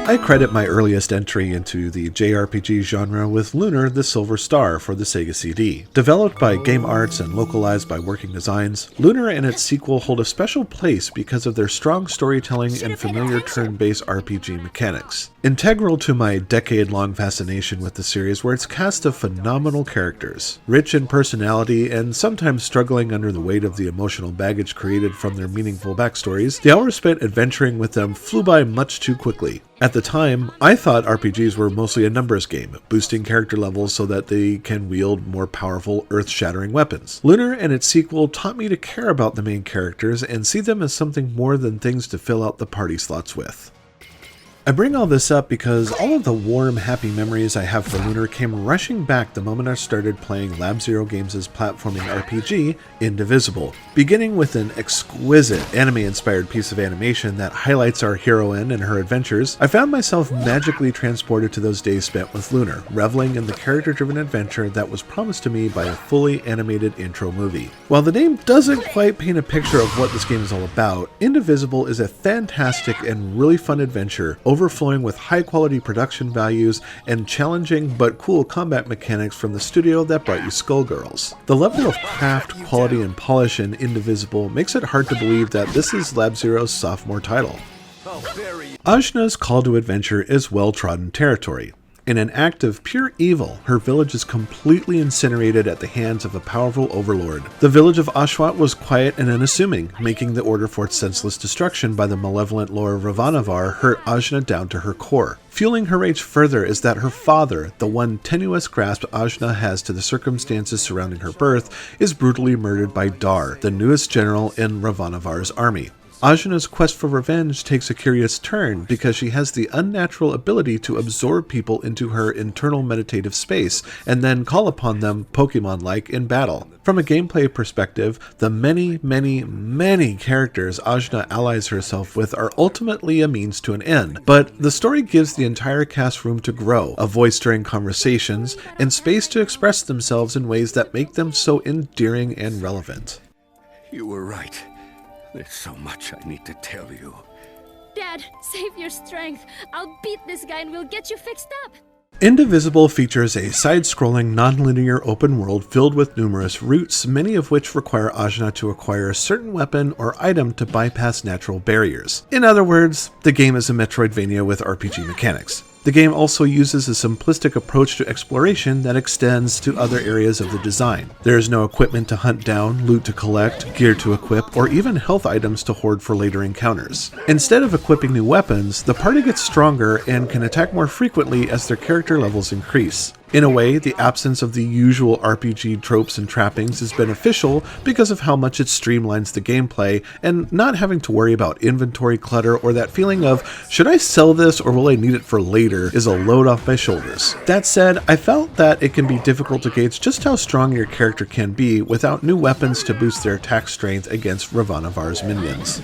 I credit my earliest entry into the JRPG genre with Lunar the Silver Star for the Sega CD. Developed by Game Arts and localized by Working Designs, Lunar and its sequel hold a special place because of their strong storytelling and familiar turn-based RPG mechanics. Integral to my decade-long fascination with the series were its cast of phenomenal characters. Rich in personality and sometimes struggling under the weight of the emotional baggage created from their meaningful backstories, the hours spent adventuring with them flew by much too quickly. At the time, I thought RPGs were mostly a numbers game, boosting character levels so that they can wield more powerful, earth-shattering weapons. Lunar and its sequel taught me to care about the main characters and see them as something more than things to fill out the party slots with. I bring all this up because all of the warm, happy memories I have for Lunar came rushing back the moment I started playing Lab Zero Games' platforming RPG, Indivisible. Beginning with an exquisite anime-inspired piece of animation that highlights our heroine and her adventures, I found myself magically transported to those days spent with Lunar, reveling in the character-driven adventure that was promised to me by a fully animated intro movie. While the name doesn't quite paint a picture of what this game is all about, Indivisible is a fantastic and really fun adventure, overflowing with high-quality production values and challenging but cool combat mechanics from the studio that brought you Skullgirls. The level of craft, quality, and polish in Indivisible makes it hard to believe that this is Lab Zero's sophomore title. Ajna's call to adventure is well-trodden territory. In an act of pure evil, her village is completely incinerated at the hands of a powerful overlord. The village of Ashwat was quiet and unassuming, making the order for its senseless destruction by the malevolent Lord Ravanavar hurt Ajna down to her core. Fueling her rage further is that her father, the one tenuous grasp Ajna has to the circumstances surrounding her birth, is brutally murdered by Dar, the newest general in Ravanavar's army. Ajna's quest for revenge takes a curious turn because she has the unnatural ability to absorb people into her internal meditative space and then call upon them Pokemon-like in battle. From a gameplay perspective, the many characters Ajna allies herself with are ultimately a means to an end, but the story gives the entire cast room to grow, a voice during conversations, and space to express themselves in ways that make them so endearing and relevant. You were right. There's so much I need to tell you. Dad, save your strength. I'll beat this guy and we'll get you fixed up. Indivisible features a side-scrolling, non-linear open world filled with numerous routes, many of which require Ajna to acquire a certain weapon or item to bypass natural barriers. In other words, the game is a Metroidvania with RPG mechanics. The game also uses a simplistic approach to exploration that extends to other areas of the design. There is no equipment to hunt down, loot to collect, gear to equip, or even health items to hoard for later encounters. Instead of equipping new weapons, the party gets stronger and can attack more frequently as their character levels increase. In a way, the absence of the usual RPG tropes and trappings is beneficial because of how much it streamlines the gameplay, and not having to worry about inventory clutter or that feeling of, should I sell this or will I need it for later, is a load off my shoulders. That said, I felt that it can be difficult to gauge just how strong your character can be without new weapons to boost their attack strength against Ravanavar's minions.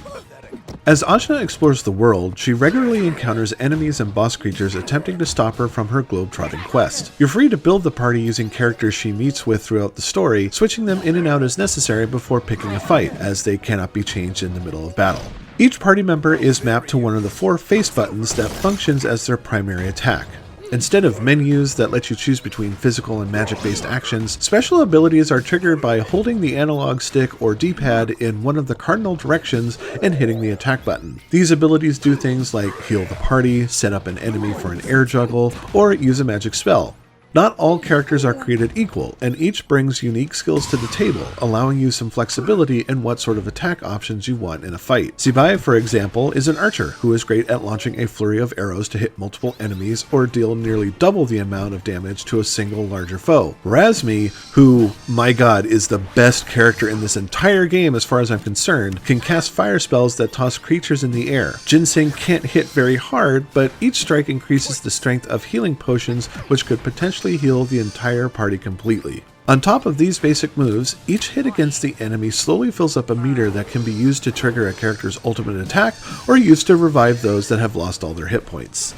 As Ajna explores the world, she regularly encounters enemies and boss creatures attempting to stop her from her globe-trotting quest. You're free to build the party using characters she meets with throughout the story, switching them in and out as necessary before picking a fight, as they cannot be changed in the middle of battle. Each party member is mapped to one of the 4 face buttons that functions as their primary attack. Instead of menus that let you choose between physical and magic-based actions, special abilities are triggered by holding the analog stick or D-pad in one of the cardinal directions and hitting the attack button. These abilities do things like heal the party, set up an enemy for an air juggle, or use a magic spell. Not all characters are created equal, and each brings unique skills to the table, allowing you some flexibility in what sort of attack options you want in a fight. Zibai, for example, is an archer who is great at launching a flurry of arrows to hit multiple enemies or deal nearly double the amount of damage to a single larger foe. Razmi, who, my god, is the best character in this entire game as far as I'm concerned, can cast fire spells that toss creatures in the air. Ginseng can't hit very hard, but each strike increases the strength of healing potions, which could potentially heal the entire party completely. On top of these basic moves, each hit against the enemy slowly fills up a meter that can be used to trigger a character's ultimate attack or used to revive those that have lost all their hit points.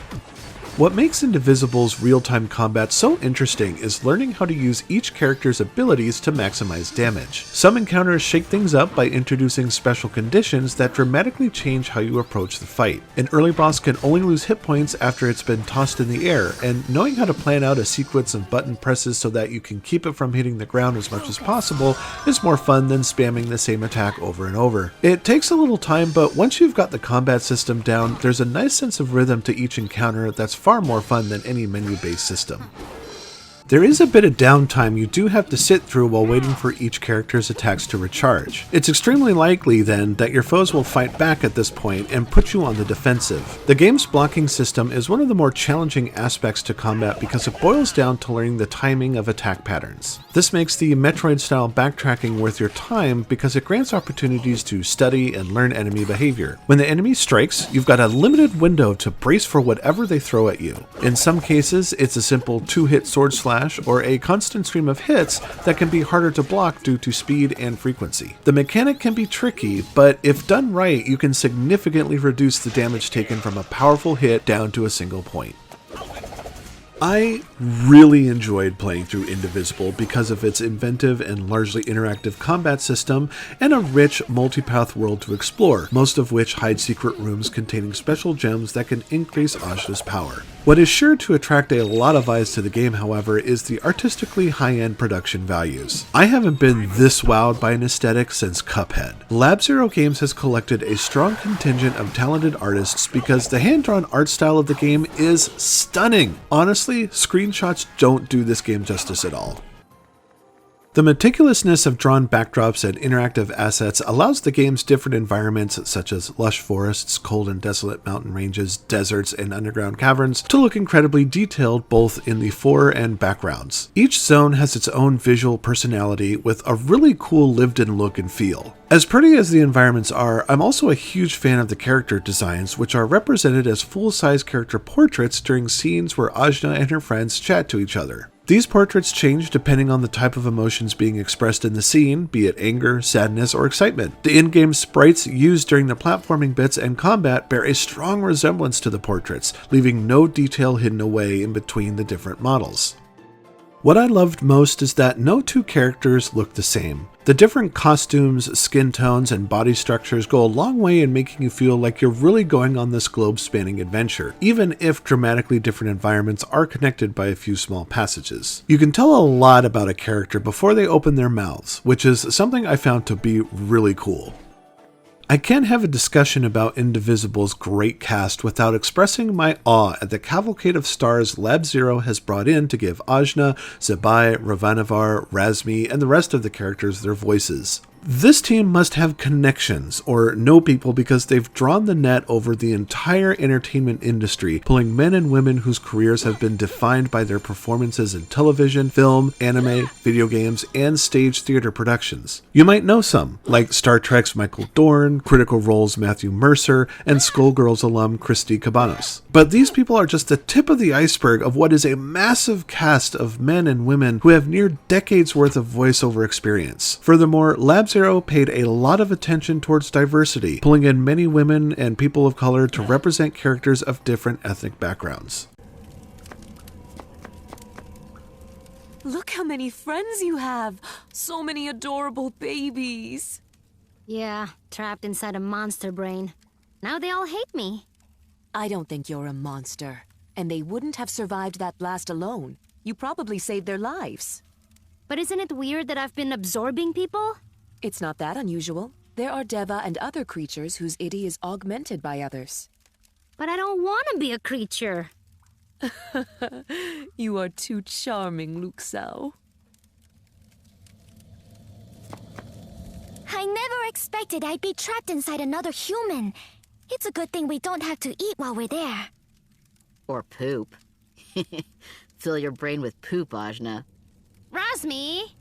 What makes Indivisible's real-time combat so interesting is learning how to use each character's abilities to maximize damage. Some encounters shake things up by introducing special conditions that dramatically change how you approach the fight. An early boss can only lose hit points after it's been tossed in the air, and knowing how to plan out a sequence of button presses so that you can keep it from hitting the ground as much as possible is more fun than spamming the same attack over and over. It takes a little time, but once you've got the combat system down, there's a nice sense of rhythm to each encounter that's far more fun than any menu-based system. There is a bit of downtime you do have to sit through while waiting for each character's attacks to recharge. It's extremely likely then that your foes will fight back at this point and put you on the defensive. The game's blocking system is one of the more challenging aspects to combat because it boils down to learning the timing of attack patterns. This makes the Metroid-style backtracking worth your time because it grants opportunities to study and learn enemy behavior. When the enemy strikes, you've got a limited window to brace for whatever they throw at you. In some cases, it's a simple 2-hit sword slash or a constant stream of hits that can be harder to block due to speed and frequency. The mechanic can be tricky, but if done right, you can significantly reduce the damage taken from a powerful hit down to a single point. I really enjoyed playing through Indivisible because of its inventive and largely interactive combat system and a rich multipath world to explore, most of which hide secret rooms containing special gems that can increase Ajna's power. What is sure to attract a lot of eyes to the game, however, is the artistically high-end production values. I haven't been this wowed by an aesthetic since Cuphead. Lab Zero Games has collected a strong contingent of talented artists because the hand-drawn art style of the game is stunning. Honestly, screenshots don't do this game justice at all. The meticulousness of drawn backdrops and interactive assets allows the game's different environments, such as lush forests, cold and desolate mountain ranges, deserts, and underground caverns, to look incredibly detailed both in the fore and backgrounds. Each zone has its own visual personality with a really cool lived-in look and feel. As pretty as the environments are, I'm also a huge fan of the character designs, which are represented as full-size character portraits during scenes where Ajna and her friends chat to each other. These portraits change depending on the type of emotions being expressed in the scene, be it anger, sadness, or excitement. The in-game sprites used during the platforming bits and combat bear a strong resemblance to the portraits, leaving no detail hidden away in between the different models. What I loved most is that no two characters look the same. The different costumes, skin tones, and body structures go a long way in making you feel like you're really going on this globe-spanning adventure, even if dramatically different environments are connected by a few small passages. You can tell a lot about a character before they open their mouths, which is something I found to be really cool. I can't have a discussion about Indivisible's great cast without expressing my awe at the cavalcade of stars Lab Zero has brought in to give Ajna, Zebai, Ravanavar, Razmi, and the rest of the characters their voices. This team must have connections or know people because they've drawn the net over the entire entertainment industry, pulling men and women whose careers have been defined by their performances in television, film, anime, video games, and stage theater productions. You might know some, like Star Trek's Michael Dorn, Critical Role's Matthew Mercer, and Skullgirls alum Christy Cabanos. But these people are just the tip of the iceberg of what is a massive cast of men and women who have near decades worth of voiceover experience. Furthermore, Lab Zero paid a lot of attention towards diversity, pulling in many women and people of color to represent characters of different ethnic backgrounds. Look how many friends you have! So many adorable babies! Yeah, trapped inside a monster brain. Now they all hate me. I don't think you're a monster. And they wouldn't have survived that blast alone. You probably saved their lives. But isn't it weird that I've been absorbing people? It's not that unusual. There are Deva and other creatures whose idi is augmented by others. But I don't want to be a creature. You are too charming, Luxao. I never expected I'd be trapped inside another human. It's a good thing we don't have to eat while we're there. Or poop. Fill your brain with poop, Ajna. Razmi!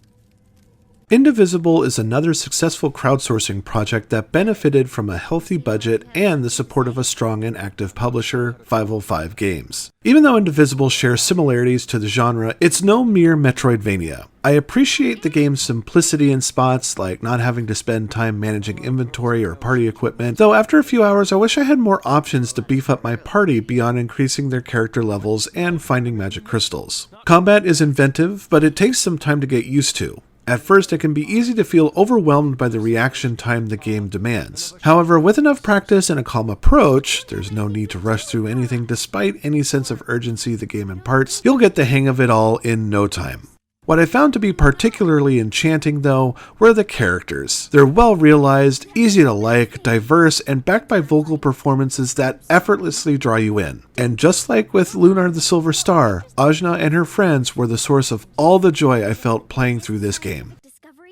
Indivisible is another successful crowdsourcing project that benefited from a healthy budget and the support of a strong and active publisher, 505 Games. Even though Indivisible shares similarities to the genre, it's no mere Metroidvania. I appreciate the game's simplicity in spots, like not having to spend time managing inventory or party equipment, though after a few hours I wish I had more options to beef up my party beyond increasing their character levels and finding magic crystals. Combat is inventive, but it takes some time to get used to. At first, it can be easy to feel overwhelmed by the reaction time the game demands. However, with enough practice and a calm approach, there's no need to rush through anything despite any sense of urgency the game imparts. You'll get the hang of it all in no time. What I found to be particularly enchanting, though, were the characters. They're well realized, easy to like, diverse, and backed by vocal performances that effortlessly draw you in. And just like with Lunar the Silver Star, Ajna and her friends were the source of all the joy I felt playing through this game.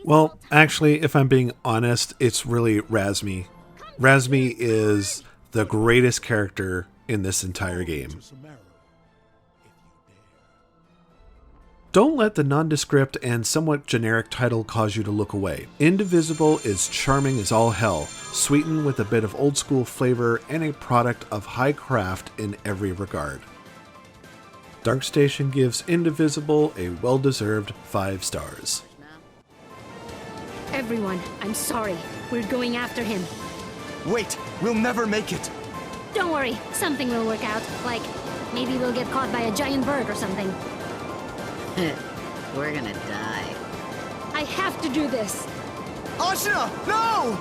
Well, actually, if I'm being honest, it's really Razmi. Razmi is the greatest character in this entire game. Don't let the nondescript and somewhat generic title cause you to look away. Indivisible is charming as all hell, sweetened with a bit of old school flavor and a product of high craft in every regard. DarkStation gives Indivisible a well-deserved 5 stars. Everyone, I'm sorry. We're going after him. Wait, we'll never make it. Don't worry, something will work out. Like, maybe we'll get caught by a giant bird or something. We're gonna die. I have to do this. Ashina, no!